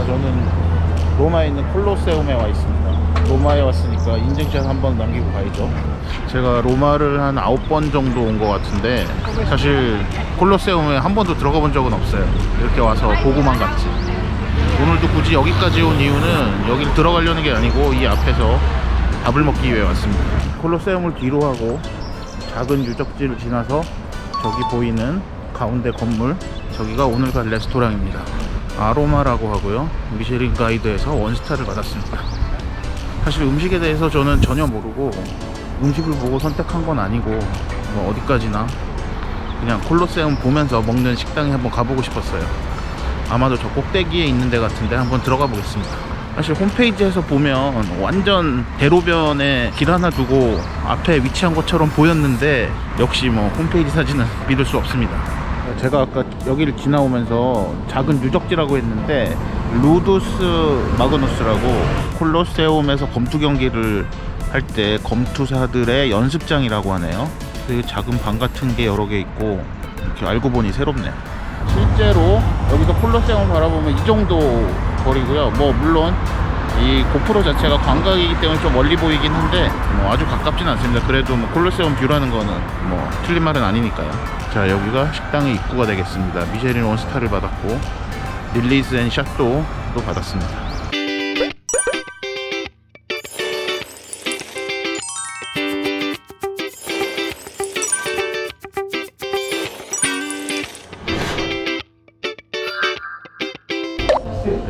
저는 로마에 있는 콜로세움에 와 있습니다. 로마에 왔으니까 인증샷 한번 남기고 가야죠. 제가 로마를 한 9번 정도 온 것 같은데 사실 콜로세움에 한 번도 들어가 본 적은 없어요. 이렇게 와서 보고만 갔지. 오늘도 굳이 여기까지 온 이유는 여길 들어가려는 게 아니고 이 앞에서 밥을 먹기 위해 왔습니다. 콜로세움을 뒤로 하고 작은 유적지를 지나서 저기 보이는 가운데 건물, 저기가 오늘 갈 레스토랑입니다. 아로마라고 하고요. 미쉐린 가이드에서 원스타를 받았습니다. 사실 음식에 대해서 저는 전혀 모르고 음식을 보고 선택한 건 아니고 뭐 어디까지나 그냥 콜로세움 보면서 먹는 식당에 한번 가보고 싶었어요. 아마도 저 꼭대기에 있는 데 같은데 한번 들어가 보겠습니다. 사실 홈페이지에서 보면 완전 대로변에 길 하나 두고 앞에 위치한 것처럼 보였는데 역시 뭐 홈페이지 사진은 믿을 수 없습니다. 제가 아까 여기를 지나오면서 작은 유적지라고 했는데 루두스 마그누스라고 콜로세움에서 검투 경기를 할 때 검투사들의 연습장이라고 하네요. 그 작은 방 같은 게 여러 개 있고 이렇게 알고 보니 새롭네요. 실제로 여기서 콜로세움을 바라보면 이 정도 거리고요. 뭐 물론 이 고프로 자체가 광각이기 때문에 좀 멀리 보이긴 한데 뭐 아주 가깝진 않습니다. 그래도 뭐 콜로세움 뷰라는 거는 뭐 틀린 말은 아니니까요. 자, 여기가 식당의 입구가 되겠습니다. 미쉐린 원스타를 받았고 릴리즈 앤 샤또도 받았습니다.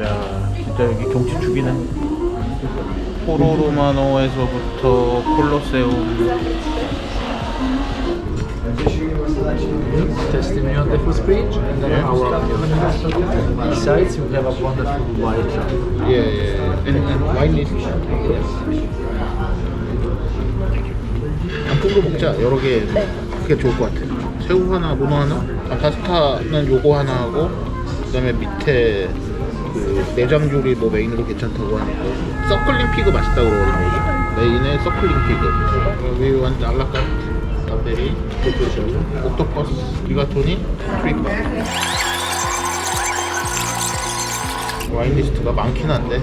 야, 진짜 여기 경치 죽이네. 포로 로마노에서부터 콜로세움. Testimony on the full screen, and then our sides we have a wonderful white rum. And wine list. 단품으로 먹자. 여러 개. 그게 좋을 것 같아. 새우 하나, 문어 하나. 파스타는 요거 하나 하고, 그다음에 밑에 그 내장 요리 뭐 메인으로 괜찮다고 하니까 서클링 피그 맛있다고 그러거든요. 여기 메인에 서클링 피그. 여기 완 알라카르트, 라페리, 옥토퍼스, 리가토니, 트리퍼. 와인 리스트가 많긴 한데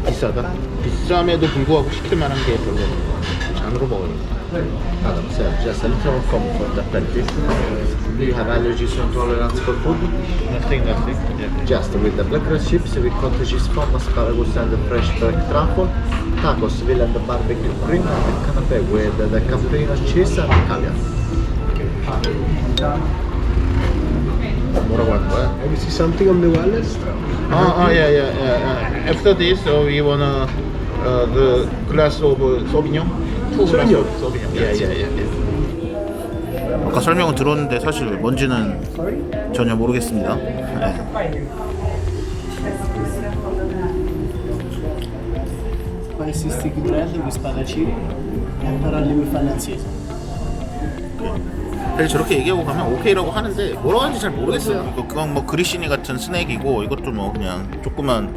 비싸다. 비쌈에도 불구하고 시킬 만한 게 별로 없네. 잔으로 먹어야겠다. So just a little comfort aperitif. Do you have allergies or intolerance for food? Nothing. Yeah. Just with the blackcurrant chips, with cottage spot, asparagus and the fresh black truffle, tacos, veal and the barbecue cream, and canapé with the caprino cheese and Italian. 뭐라고 하는 거야? Have you seen something on the wellness? Yeah. After this, we wanna the glass of Sauvignon. Sauvignon. Yeah. 아까 설명은 들었는데 사실 뭔지는 전혀 모르겠습니다. 네. Spicy sticky bread with spadaccini and parallel with falanzese. 사실 저렇게 얘기하고 가면 오케이라고 하는데 뭐라고 하는지 잘 모르겠어요. 그건 뭐 그리시니 같은 스낵이고 이것도 뭐 그냥 조그만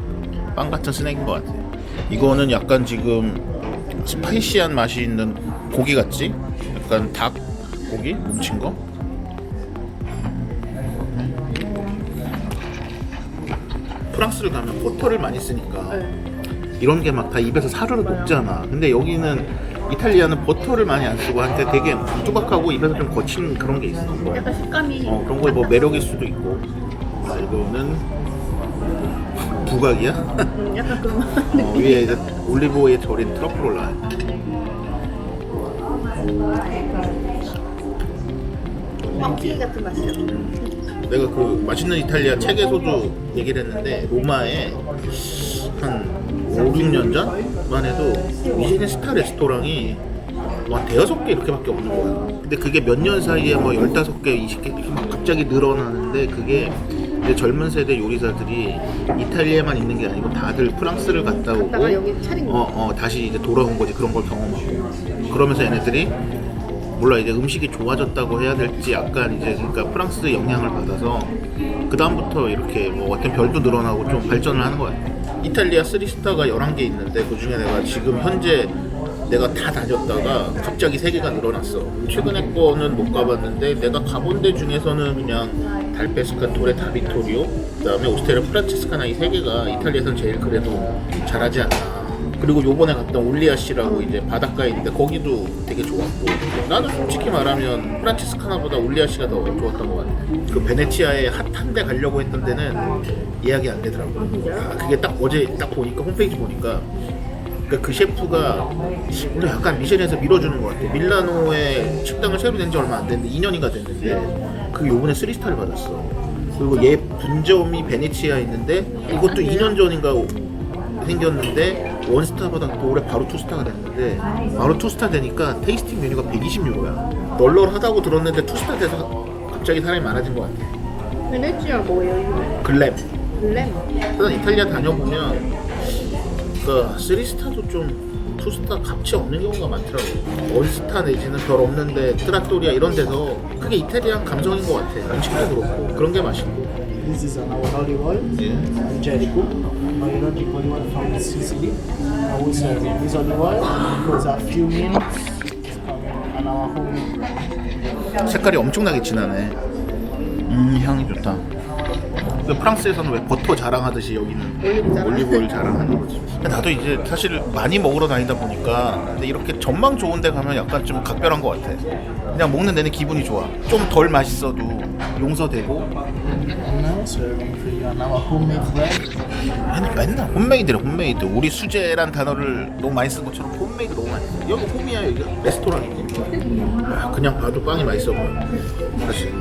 빵 같은 스낵인 것 같아요. 이거는 약간 지금 스파이시한 맛이 있는 고기 같지? 약간 닭 고기 뭉친 거? 프랑스를 가면 버터를 많이 쓰니까 이런 게 막 다 입에서 사르르 녹잖아. 근데 여기는 이탈리아는 버터를 많이 안 쓰고 한데 되게 뚜박하고 입에서 좀 거친 그런 게 있어. 약간 식감이 그런 거 뭐 매력일 수도 있고. 이거는 부각이야? 약간 그런 위에 이제 올리브오일에 절인 트러플 올라요. 빵튀기 같은 맛이야. 내가 그 맛있는 이탈리아 책에서도 얘기를 했는데 로마에 한 5, 6년 전만 해도 미쉐린 스타 레스토랑이 와 대여섯 개 이렇게밖에 없는 거야. 근데 그게 몇 년 사이에 뭐 15개, 20개 이렇게 막 갑자기 늘어나는데 그게 이제 젊은 세대 요리사들이 이탈리아에만 있는 게 아니고 다들 프랑스를 갔다 오고 갔다가 여기 차린 거. 다시 이제 돌아온 거지. 그런 걸 경험하고 그러면서 얘네들이 몰라 이제 음식이 좋아졌다고 해야 될지 약간 이제 그러니까 프랑스 영향을 받아서 그 다음부터 이렇게 뭐 어떤 별도 늘어나고 좀 발전을 하는 것 같아요. 이탈리아 3스타가 11개 있는데 그 중에 내가 지금 현재 내가 다 다녔다가 갑자기 3개가 늘어났어. 최근에 거는 못 가봤는데 내가 가본 데 중에서는 그냥 달페스카토레 다비토리오 그다음에 오스테리아 프란체스카나 이 세 개가 이탈리아에서 제일 그래도 잘하지 않나. 그리고 요번에 갔던 올리아시라고 이제 바닷가에 있는데 거기도 되게 좋았고, 나는 솔직히 말하면 프란체스카나보다 올리아시가 더 좋았던 것 같아. 그 베네치아에 핫한데 가려고 했던 데는 예약이 안 되더라고. 그게 딱 어제 딱 보니까 홈페이지 보니까 그 셰프가 오늘 약간 미쉐린에서 밀어주는 것 같아. 밀라노에 식당을 새로 낸 지 얼마 안 됐는데 2년인가 됐는데 그게 요번에 3스타를 받았어. 그리고 얘 분점이 베네치아에 있는데 이것도 2년 전인가 생겼는데 원스타 받았고 올해 바로 투스타가 됐는데, 바로 투스타 되니까 테이스팅 메뉴가 120유로야. 널널하다고 들었는데 투스타 돼서 갑자기 사람이 많아진 것 같아. 베네치아 뭐예요 이거? 글램. 블렘. 일단 이탈리아 다녀보면 그 3스타도 좀 투스타 값이 없는 경우가 많더라고. 원스타 내지는 별 없는데 트라토리아 이런 데서 그게 이탈리안 감성인 것 같아. 음식도 그렇고 그런 게 맛있고. This is our olive oil, Jericho, biologic olive oil from Sicily. I will serve this olive oil because a few minutes is coming on our home. 색깔이 엄청나게 진하네. 향이 좋다. 근데 프랑스에서는 왜 버터 자랑하듯이 여기는 올리브오일 자랑하는 거지. 근데 나도 이제 사실 많이 먹으러 다니다 보니까 근데 이렇게 전망 좋은 데 가면 약간 좀 각별한 것 같아. 그냥 먹는 내내 기분이 좋아. 좀 덜 맛있어도 용서되고. And now serving for you on our homemade bread. 아니 맨날 홈메이드래. 홈메이드. 우리 수제란 단어를 너무 많이 쓴 것처럼 홈메이드 너무 많이 써. 여기 홈이야. 여기 레스토랑이지. 그냥 봐도 빵이 맛있어 보여 사실.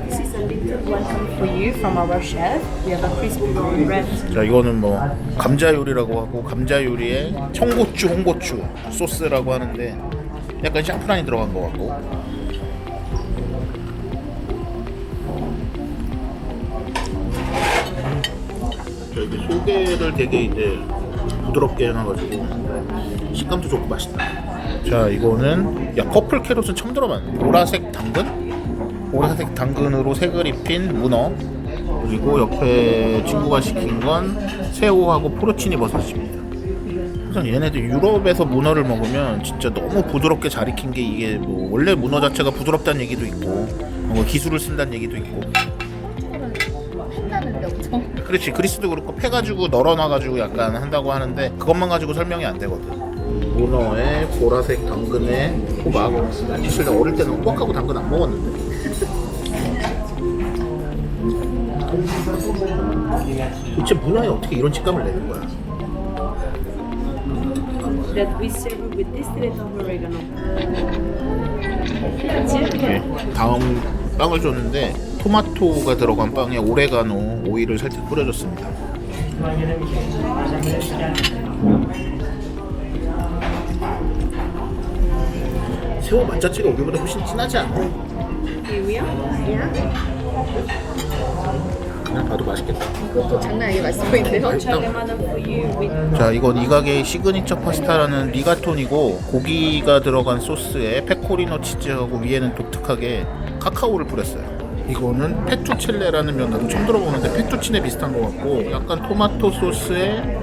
This is a little welcome for you from our chef. We have a crispy bread. 자, 이거는 뭐 감자 요리라고 하고, 감자 요리에 청고추, 홍고추 소스라고 하는데 약간 샤프란이 들어간 것 같고. 자, 이게 소개를 되게 이제 부드럽게 해놔가지고 식감도 좋고 맛있다. 자, 이거는 퍼플 캐롯은 처음 들어봤네. 보라색 당근? 보라색 당근으로 색을 입힌 문어, 그리고 옆에 친구가 시킨 건 새우하고 포르치니 버섯입니다. 우선 얘네들 유럽에서 문어를 먹으면 진짜 너무 부드럽게 잘 익힌 게, 이게 뭐 원래 문어 자체가 부드럽다는 얘기도 있고 뭐 기술을 쓴다는 얘기도 있고. 한다는데 엄청. 그렇지, 그리스도 그렇고 패가지고 널어놔가지고 약간 한다고 하는데 그것만 가지고 설명이 안 되거든. 문어에 보라색 당근에 호박. 사실 나 어릴 때는 호박하고 당근 안 먹었는데. 도대체 문어에 어떻게 이런 식감을 내는 거야? That we serve with distilled oregano. 이렇게 다음 빵을 줬는데 토마토가 들어간 빵에 오레가노 오일을 살짝 뿌려줬습니다. 새우 맛 자체가 우리보다 훨씬 진하지 않아? Here yeah. 그냥 봐도 맛있겠다. 이것도 장난 아니게 맛있어 보이는데요? 맛있다. for you with 자, 이건 이 가게의 시그니처 파스타라는 리가톤이고, 고기가 들어간 소스에 페코리노 치즈하고 위에는 독특하게 카카오를 뿌렸어요. 이거는 페투첼레라는 면, 나도 처음 들어보는데 페투치네 비슷한 것 같고, 약간 토마토 소스에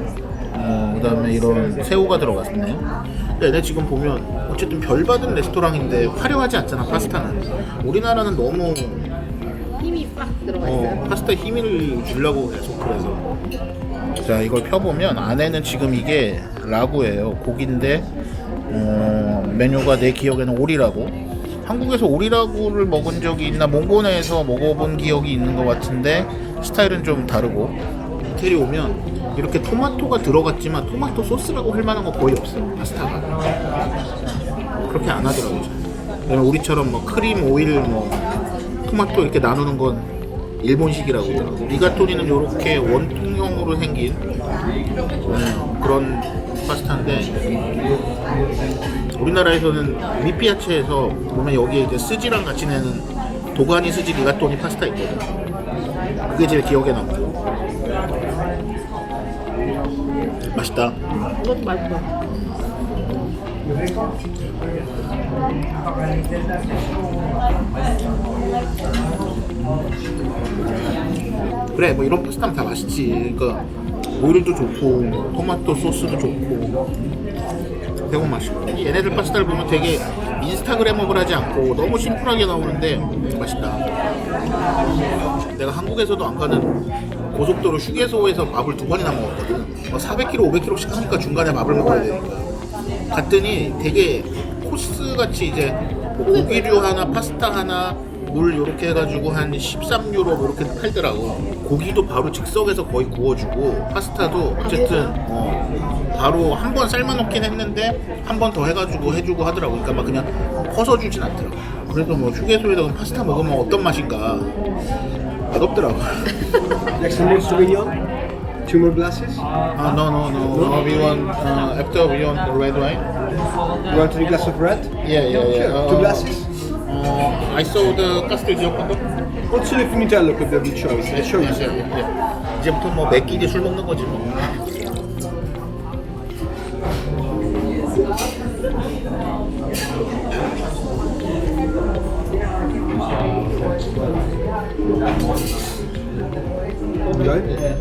그 다음에 이런 새우가 들어갔네요. 근데 얘네 지금 보면 어쨌든 별 받은 레스토랑인데 화려하지 않잖아, 파스타는. 우리나라는 너무 힘이 빡 들어가 있어요. 파스타에 힘을 주려고 계속 그래서. 자, 이걸 펴보면 안에는 지금 이게 라구예요. 고기인데 메뉴가 내 기억에는 오리라고. 한국에서 오리라구를 먹은 적이 있나, 몽고네에서 먹어본 기억이 있는 것 같은데 스타일은 좀 다르고. 이태리 오면 이렇게 토마토가 들어갔지만 토마토 소스라고 할 만한 거 거의 없어, 파스타가. 그렇게 안 하더라고요. 왜냐면 우리처럼 뭐 크림, 오일, 뭐 토마토 이렇게 나누는 건 일본식이라고 하더라고. 리가토니는 이렇게 원통형으로 생긴 그런 파스타인데, 우리나라에서는 미피아체에서 보면 여기에 이제 스지랑 같이 내는 도가니 스지 리가토니 파스타 있거든. 그게 제일 기억에 남고 맛있다. 이것도 맛있어. 그래, 뭐 이런 파스타는 다 맛있지. 그러니까 오일도 좋고 토마토 소스도 좋고 대구 맛있고 얘네들 파스타를 보면 되게 인스타그램업을 하지 않고 너무 심플하게 나오는데 맛있다. 내가 한국에서도 안 가는 고속도로 휴게소에서 밥을 2번이나 먹었거든. 400km, 500km씩 하니까 중간에 밥을 먹어야 되니까. 갔더니 되게 코스같이 이제 뭐 고기류 하나, 파스타 하나, 물 이렇게 해가지고 한 13유로 뭐 이렇게 팔더라고. 고기도 바로 즉석에서 거의 구워주고 파스타도 어쨌든 바로 한 번 삶아놓긴 했는데 한 번 더 해가지고 해주고 하더라고. 그러니까 막 그냥 퍼서주진 않더라고. 그래도 뭐 휴게소에다 파스타 먹으면 어떤 맛인가 맛없더라고. Next one, Sauvignon. 2 more glasses. No. We want after we want the red wine. You want 3 glasses of red? Yeah. Sure. 2 glasses. I saw the Castel Giocondo. Also the Fumitello could be a good choice. I show you. 이제부터 뭐 매끼리 술 먹는 거지 뭐. Okay.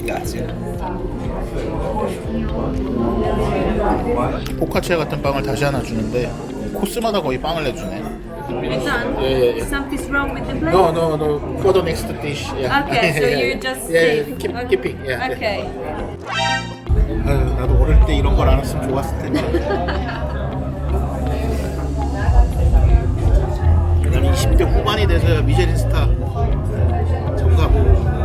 Grazie. 포카치아 같은 빵을 다시 하나 주는데 코스마다 거의 빵을 내주네. It's done. Yeah. Something's wrong with the plate? No. For the next dish. Yeah. Okay, so you're just safe. keeping. Yeah. Okay. 나도 어릴 때 이런 걸 알았으면 좋았을 텐데. 나는 20대 후반이 돼서야 미쉐린 스타 정가보고.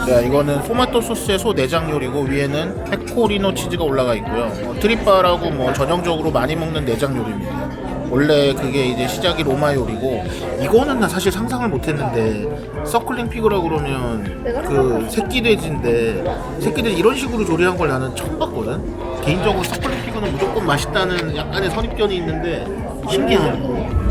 자, 이거는 토마토 소스의 소 내장 요리고 위에는 페코리노 치즈가 올라가 있고요. 트리빠라고 뭐 전형적으로 많이 먹는 내장 요리입니다. 원래 그게 이제 시작이 로마 요리고 이거는 나 사실 상상을 못했는데 서클링 피그라고 그러면 그 새끼 돼지인데 새끼들이 이런 식으로 조리한 걸 나는 처음 봤거든. 개인적으로 서클링 피그는 무조건 맛있다는 약간의 선입견이 있는데 신기하네.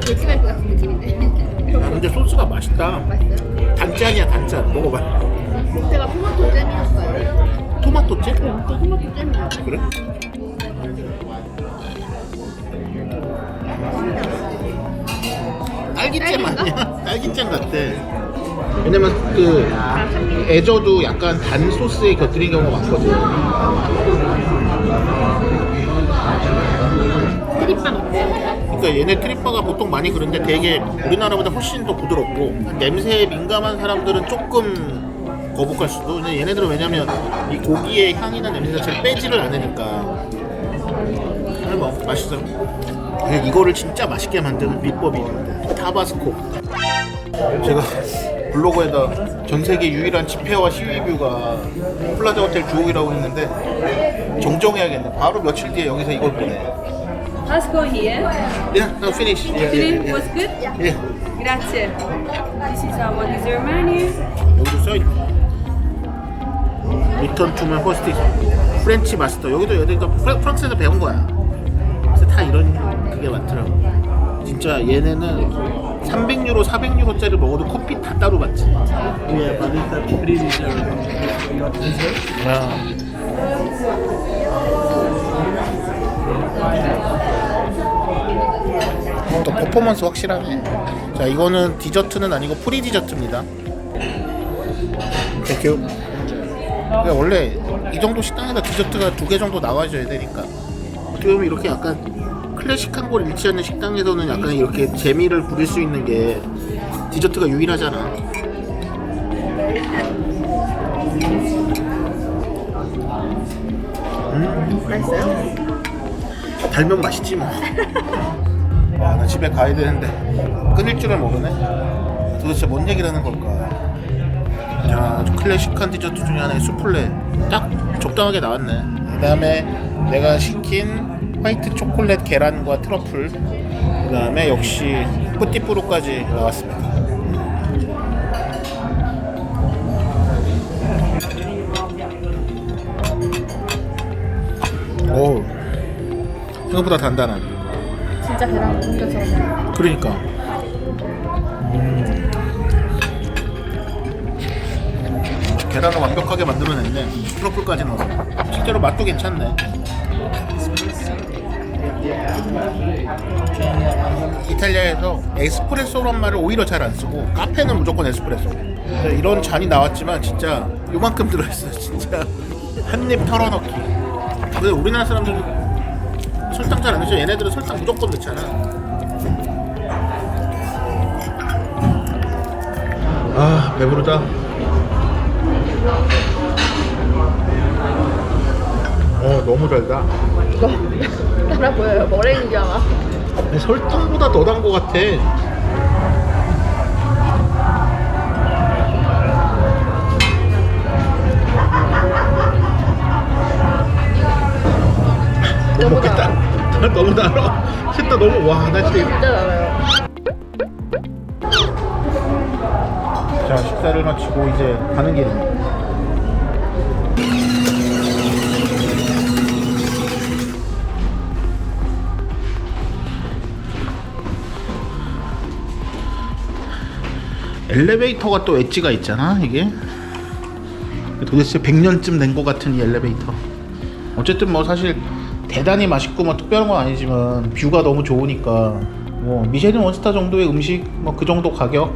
돌치발프 같은 느낌인데. 야, 근데 소스가 맛있다. 맛있어요? 단짠이야 단짠. 먹어봐. 제가 토마토 잼이었어요. 토마토 잼? 저 토마토 잼이요. 그래? 딸기잼 아니야? 딸기잼 같아. 왜냐면 그 애저도 약간 단 소스에 곁들인 경우가 많거든. 트리빵 어때요? 그러니까 얘네 트리빠가 보통 많이 그런데 되게 우리나라보다 훨씬 더 부드럽고 냄새에 민감한 사람들은 조금 거북할 수도. 근데 얘네들은 왜냐면 이 고기의 향이나 냄새 자체를 빼지를 않으니까. 아니 뭐 맛있어요. 이거를 진짜 맛있게 만드는 비법이 있는데 타바스코. 제가 블로그에다 전 세계 유일한 집회와 시위뷰가 플라자 호텔 주옥이라고 했는데 정정해야겠네. 바로 며칠 뒤에 여기서 이걸 보내. Let's go here. Yeah, no, finish. Today was good? Yeah. Grazie. This is what is your menu. 여기도 써있네. 리턴 투면 퍼스트 프렌치 마스터. 여기도 여기가 프랑스에서 배운 거야. 그래서 다 이런 그게 많더라고. 진짜 얘네는 300유로, 400유로짜리 먹어도 커피 다 따로 받지. Yeah, but it's a pretty your dessert. 야. 또 퍼포먼스 확실하네. 자, 이거는 디저트는 아니고 프리 디저트입니다. 땡큐. 그러니까 원래 이 정도 식당에다 디저트가 2개 정도 나와줘야 되니까. 어떻게 보면 이렇게 약간 클래식한 걸 잃지 않는 식당에서는 약간 이렇게 재미를 부릴 수 있는 게 디저트가 유일하잖아. 맛있어요? 달면 맛있지 뭐. 와, 나 집에 가야 되는데 끊을 줄을 모르네. 도대체 뭔 얘기를 하는 걸까? 야, 아주 클래식한 디저트 중에 하나의 수플레 딱 적당하게 나왔네. 그 다음에 내가 시킨 화이트 초콜릿 계란과 트러플, 그 다음에 역시 뿌띠뿌루까지 나왔습니다. 오, 생각보다 단단한. 진짜 계란 공격처럼. 그러니까 계란을 완벽하게 만들어냈네. 트러플까지 넣어서 실제로 맛도 괜찮네. 이탈리아에서 에스프레소란 말을 오히려 잘 안 쓰고 카페는 무조건 에스프레소. 이런 잔이 나왔지만 진짜 요만큼 들어있어요. 진짜 한 입 털어넣기. 근데 우리나라 사람들은 설탕 잘 안 넣죠. 얘네들은 설탕 무조건 넣잖아. 아 배부르다. 너무 달다. 달아 보여요. 머랭이잖아. 설탕보다 더 단 것 같아. 못 먹겠다. 너무 달아. 진짜 너무 나 진짜. 진짜 달아요. 자 식사를 마치고 이제 가는 길입니다. 엘리베이터가 또 엣지가 있잖아. 이게 도대체 100년쯤 된 것 같은 이 엘리베이터. 어쨌든 뭐 사실 대단히 맛있고 뭐 특별한 건 아니지만 뷰가 너무 좋으니까 뭐 미쉐린 원스타 정도의 음식 뭐 그 정도 가격,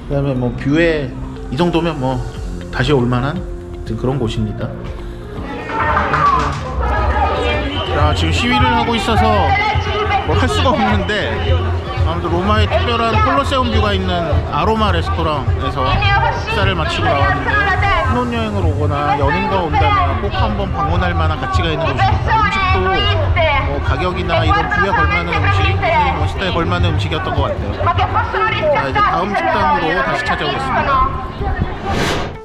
그다음에 뭐 뷰에 이 정도면 뭐 다시 올만한 그런 곳입니다. 자 지금 시위를 하고 있어서 뭘 할 수가 없는데 아무튼 로마의 특별한 콜로세움 뷰가 있는 아로마 레스토랑에서 식사를 마치고 나왔는데 신혼여행을 오거나 연인과 온다면 꼭 한번 방문할 만한 가치가 있는 곳입니다. 음식도 뭐 가격이나 이런 뷰에 걸맞는 음식, 원스타에 걸맞는 음식이었던 것 같아요. 자 이제 다음 식당으로 다시 찾아오겠습니다.